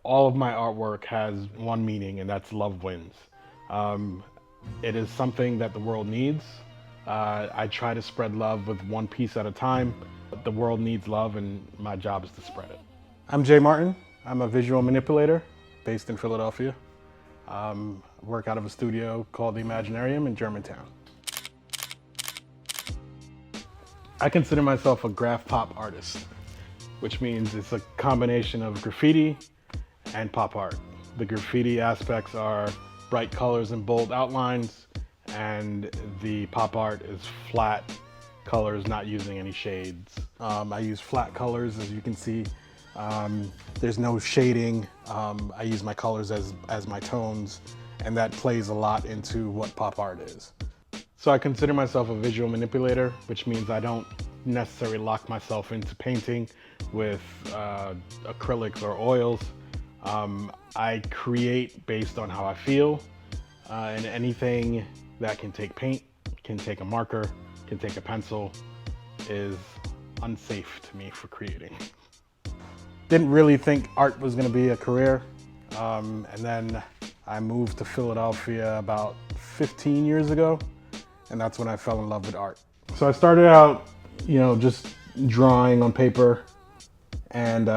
All of my artwork has one meaning, and that's love wins. Um, it is something that the world needs. I try to spread love with one piece at a time. The world needs love, and my job is to spread it. I'm Jay Martin. I'm a visual manipulator based in Philadelphia. I work out of a studio called the Imaginarium in Germantown. I consider myself a graph pop artist, which means it's a combination of graffiti and pop art. The graffiti aspects are bright colors and bold outlines, and the pop art is flat colors, not using any shades. I use flat colors, as you can see. There's no shading. I use my colors as my tones, and that plays a lot into what pop art is. So I consider myself a visual manipulator, which means I don't necessarily lock myself into painting with acrylics or oils. I create based on how I feel, and anything that can take paint, can take a marker, can take a pencil, is unsafe to me for creating. Didn't really think art was gonna be a career, and then I moved to Philadelphia about 15 years ago, and that's when I fell in love with art. So I started out, just drawing on paper, and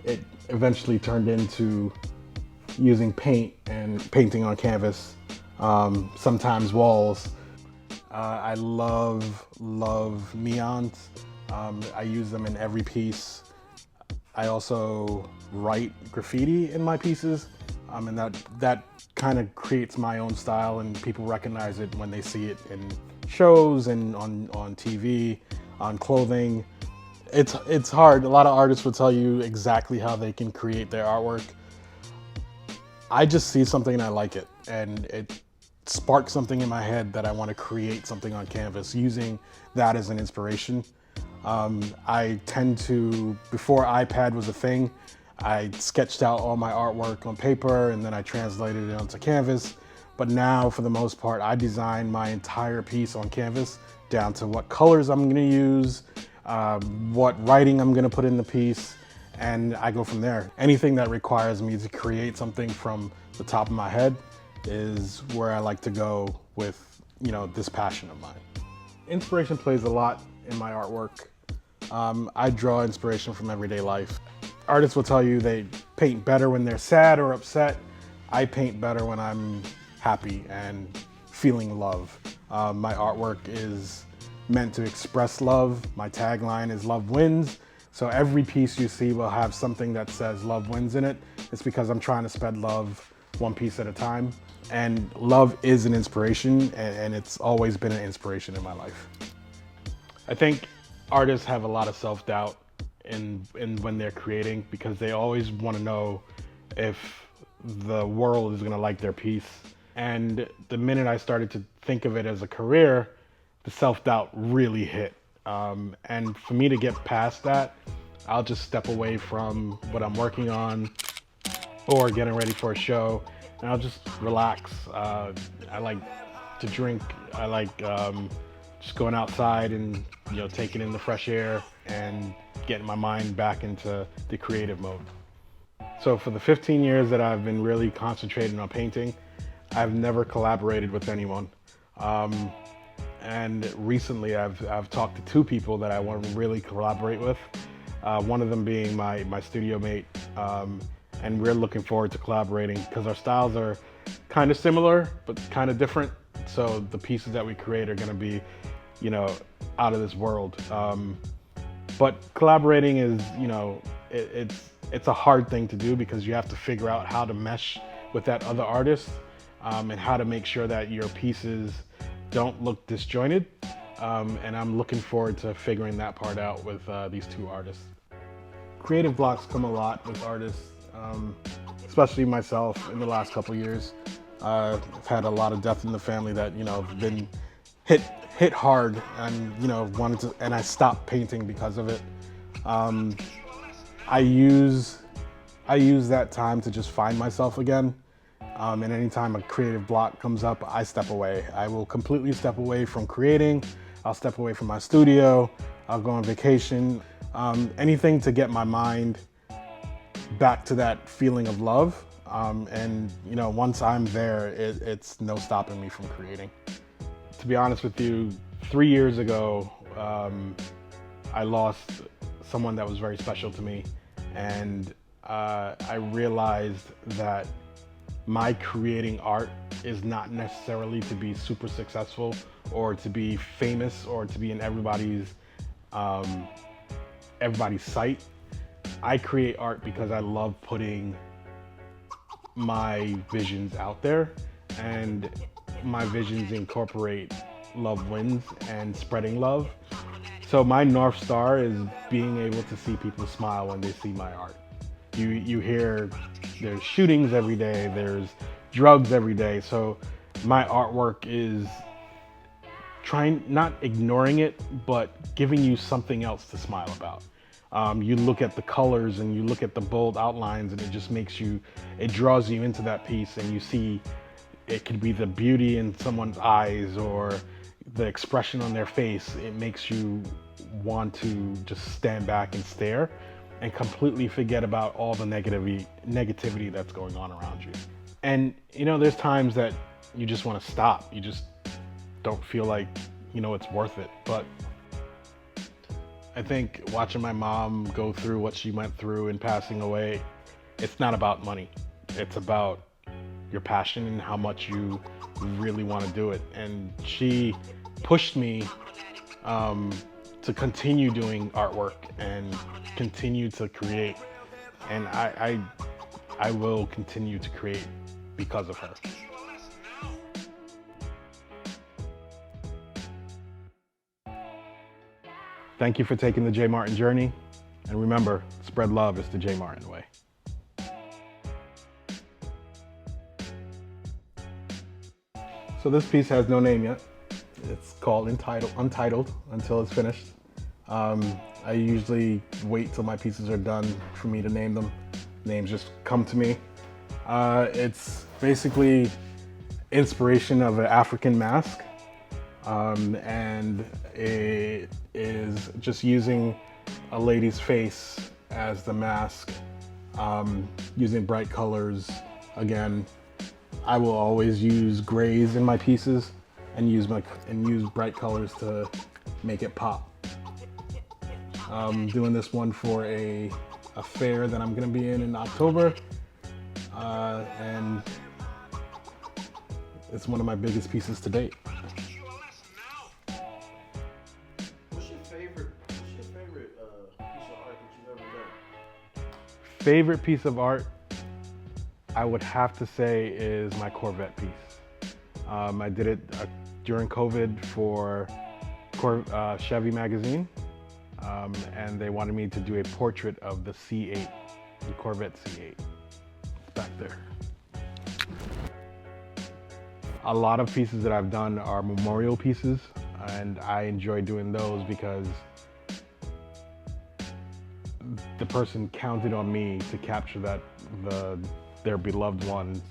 it eventually turned into using paint and painting on canvas, sometimes walls. I love neons. I use them in every piece. I also write graffiti in my pieces, and that kind of creates my own style, and people recognize it when they see it in shows and on TV, on clothing. It's hard. A lot of artists will tell you exactly how they can create their artwork. I just see something and I like it, and it sparks something in my head that I want to create something on canvas using that as an inspiration. I tend to, before iPad was a thing, I sketched out all my artwork on paper and then I translated it onto canvas. But now, for the most part, I design my entire piece on canvas down to what colors I'm gonna use, what writing I'm gonna put in the piece, and I go from there. Anything that requires me to create something from the top of my head is where I like to go with, this passion of mine. Inspiration plays a lot in my artwork. I draw inspiration from everyday life. Artists will tell you they paint better when they're sad or upset. I paint better when I'm happy and feeling love. My artwork is meant to express love. My tagline is love wins. So every piece you see will have something that says love wins in it. It's because I'm trying to spread love one piece at a time. And love is an inspiration, and it's always been an inspiration in my life. I think artists have a lot of self-doubt in when they're creating, because they always want to know if the world is going to like their piece. And the minute I started to think of it as a career, the self-doubt really hit. And for me to get past that, I'll just step away from what I'm working on or getting ready for a show, and I'll just relax. I like to drink. I like just going outside and taking in the fresh air and getting my mind back into the creative mode. So for the 15 years that I've been really concentrating on painting, I've never collaborated with anyone. And recently I've talked to two people that I want to really collaborate with. One of them being my studio mate. And we're looking forward to collaborating because our styles are kind of similar, but kind of different. So the pieces that we create are going to be, out of this world. But collaborating is, it's a hard thing to do because you have to figure out how to mesh with that other artist, and how to make sure that your pieces don't look disjointed. And I'm looking forward to figuring that part out with these two artists. Creative blocks come a lot with artists, especially myself in the last couple of years. I've had a lot of death in the family that, been hit hard, and, wanted to, and I stopped painting because of it. I use that time to just find myself again. And anytime a creative block comes up, I step away. I will completely step away from creating. I'll step away from my studio. I'll go on vacation. Anything to get my mind back to that feeling of love. And you know, once I'm there, it's no stopping me from creating. To be honest with you, 3 years ago, I lost someone that was very special to me, and I realized that my creating art is not necessarily to be super successful or to be famous or to be in everybody's sight. I create art because I love putting my visions out there, and my visions incorporate love wins and spreading love. So my North Star is being able to see people smile when they see my art. You hear there's shootings every day, there's drugs every day. So my artwork is trying, not ignoring it, but giving you something else to smile about. You look at the colors and you look at the bold outlines, and it just makes you, it draws you into that piece, and you see it could be the beauty in someone's eyes or the expression on their face. It makes you want to just stand back and stare and completely forget about all the negativity that's going on around you. And you know, there's times that you just want to stop. You just don't feel like, you know, it's worth it. But I think watching my mom go through what she went through in passing away, it's not about money. It's about your passion and how much you really want to do it. And she pushed me to continue doing artwork and continue to create. And I will continue to create because of her. Thank you for taking the J Martin journey. And remember, spread love is the J Martin way. So this piece has no name yet. It's called Untitled until it's finished. I usually wait till my pieces are done for me to name them. Names just come to me. It's basically inspiration of an African mask. And it is just using a lady's face as the mask, using bright colors. Again, I will always use grays in my pieces and use bright colors to make it pop. Doing this one for a fair that I'm gonna be in October, and it's one of my biggest pieces to date. What's your favorite piece of art that you've ever done? Favorite piece of art, I would have to say, is my Corvette piece. I did it during COVID for Chevy magazine, and they wanted me to do a portrait of the C8, the Corvette C8. It's back there. A lot of pieces that I've done are memorial pieces, and I enjoy doing those because the person counted on me to capture their beloved one's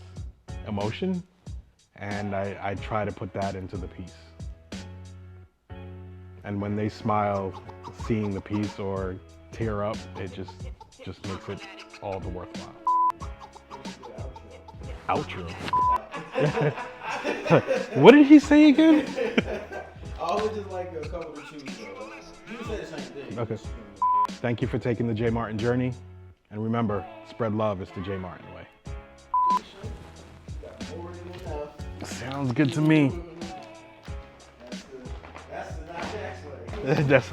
emotion, and I try to put that into the piece. And when they smile seeing the piece or tear up, it just makes it all the worthwhile. Outro. What did he say again? I always just like a couple to choose, so you say the same thing. Okay. Thank you for taking the J Martin journey. And remember, spread love is the J Martin way. Got more than enough. Sounds good to me. That's the not Jack's way. That's